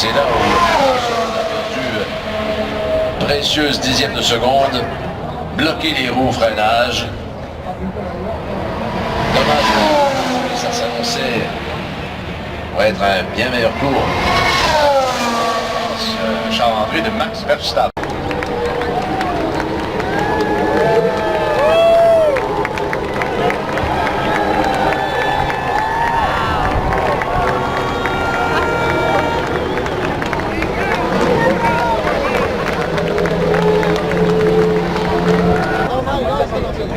c'est là où on a perdu précieuse dixième de seconde, bloquer les roues au freinage. Dommage, ça s'annonçait pour être un bien meilleur tour. Charles-André de Max Verstappen.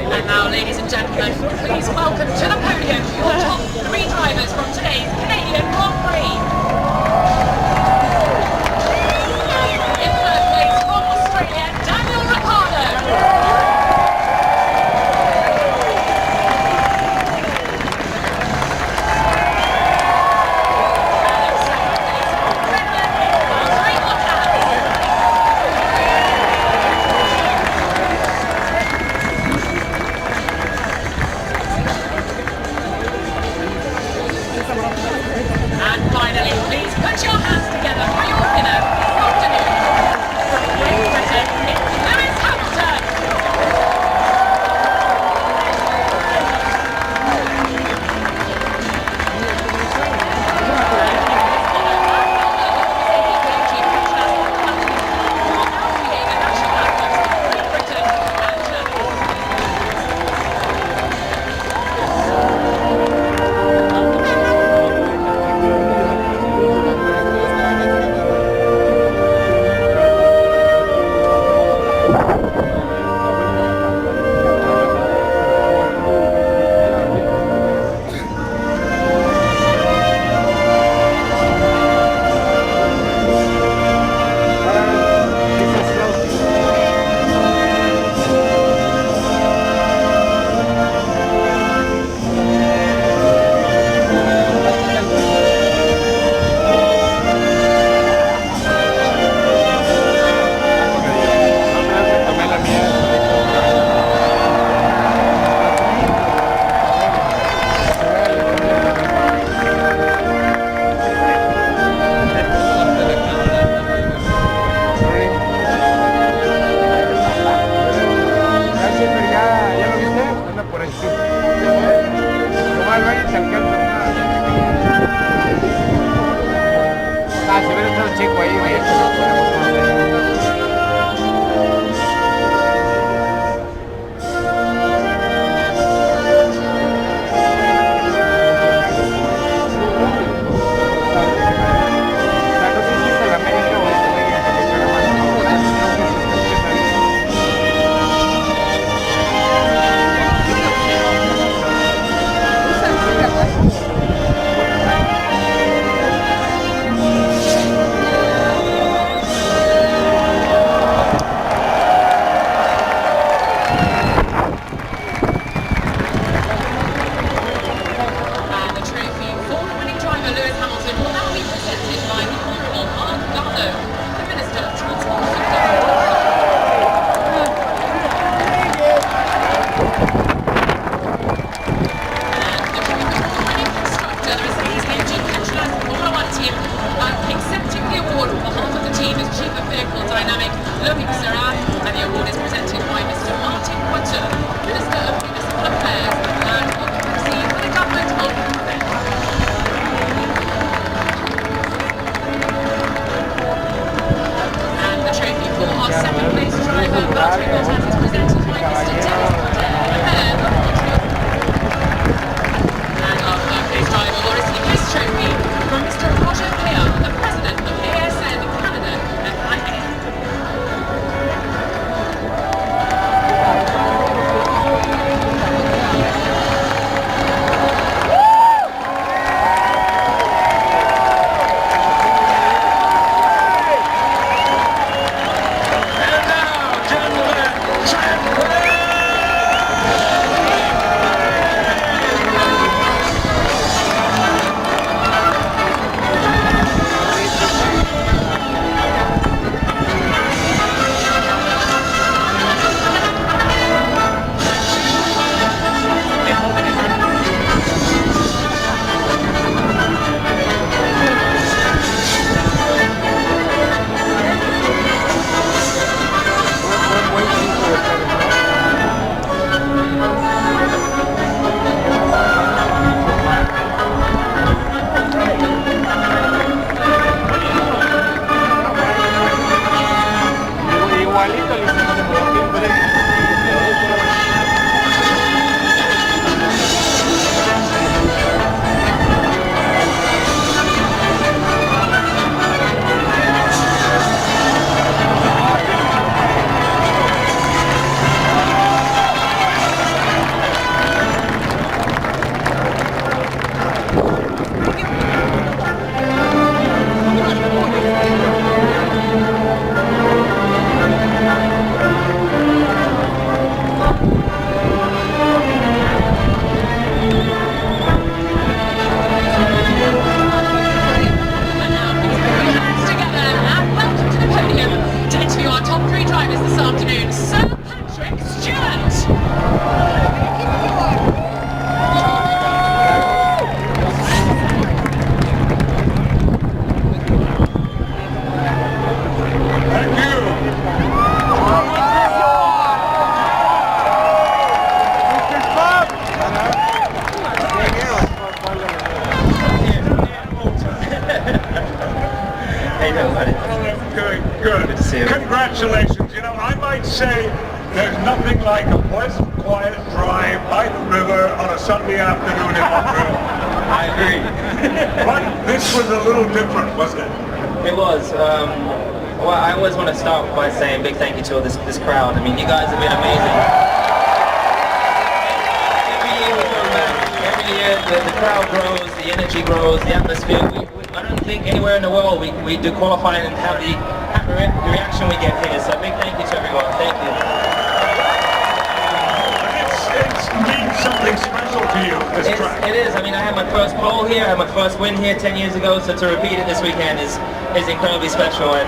And now, ladies and gentlemen, please welcome to the podium your top three drivers from today's Canadian Grand Prix. In third place from Australia, Daniel Ricciardo. And finally, please put your hands together for your winner this afternoon. From Great Britain, it's Lewis Hamilton. congratulations. You know, I might say there's nothing like a pleasant, quiet drive by the river on a Sunday afternoon in Montreal. I agree. But this was a little different, wasn't it? It was. Well, I always want to start by saying big thank you to all this crowd. I mean, you guys have been amazing. Every year the crowd grows, the energy grows, the atmosphere. I don't think anywhere in the world we do qualifying and have the reaction we get here. So big thank you to everyone. Thank you. It means something special to you, this track. It is. I mean, I had my first pole here, I had my first win here 10 years ago, so to repeat it this weekend is incredibly special. And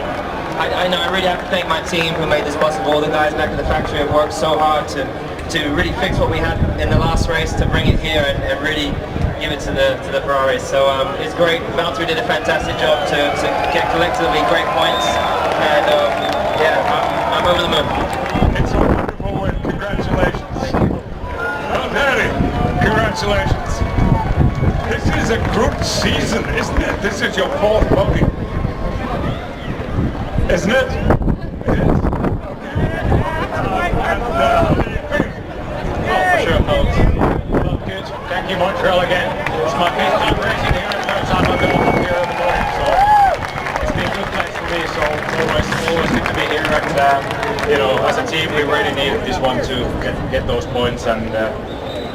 I know I really have to thank my team who made this possible. All the guys back at the factory have worked so hard to really fix what we had in the last race, to bring it here and really give it to the Ferraris. So it's great. Valtteri did a fantastic job to get collectively great points, and yeah, I'm over the moon. It's a wonderful win. Congratulations. Thank you. Well, Danny, congratulations. This is a good season, isn't it? This is your fourth podium. Isn't it? It is. And, For sure, folks. Well, good. Thank you, Montreal, again. It's my fifth time racing here. It's the first time I've been up here in the morning, so it's been a good place for me. So it's always good to be here. And you know, as a team, we really needed this one to get those points. And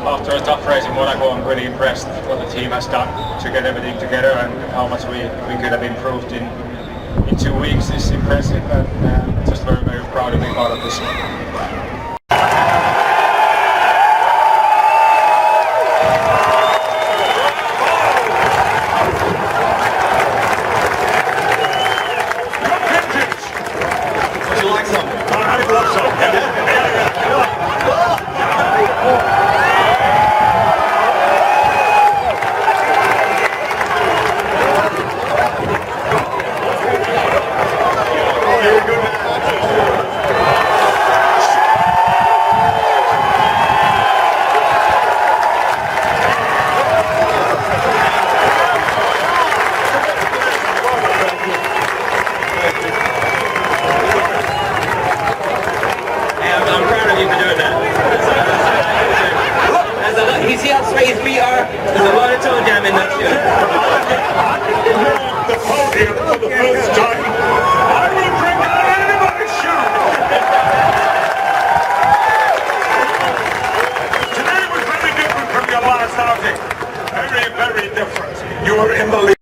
after a tough race in Monaco, I'm really impressed what the team has done to get everything together and how much we could have improved in 2 weeks is impressive, and just very, very proud to be part of this. Would you like some? I'd love some. I'm proud of you for doing that. You see how straight his feet are? There's a lot of toe jam in that shoe. The podium for the first time. I will bring out anybody's shoe. Today was very different from your last outing. Very, very different. You were in the lead.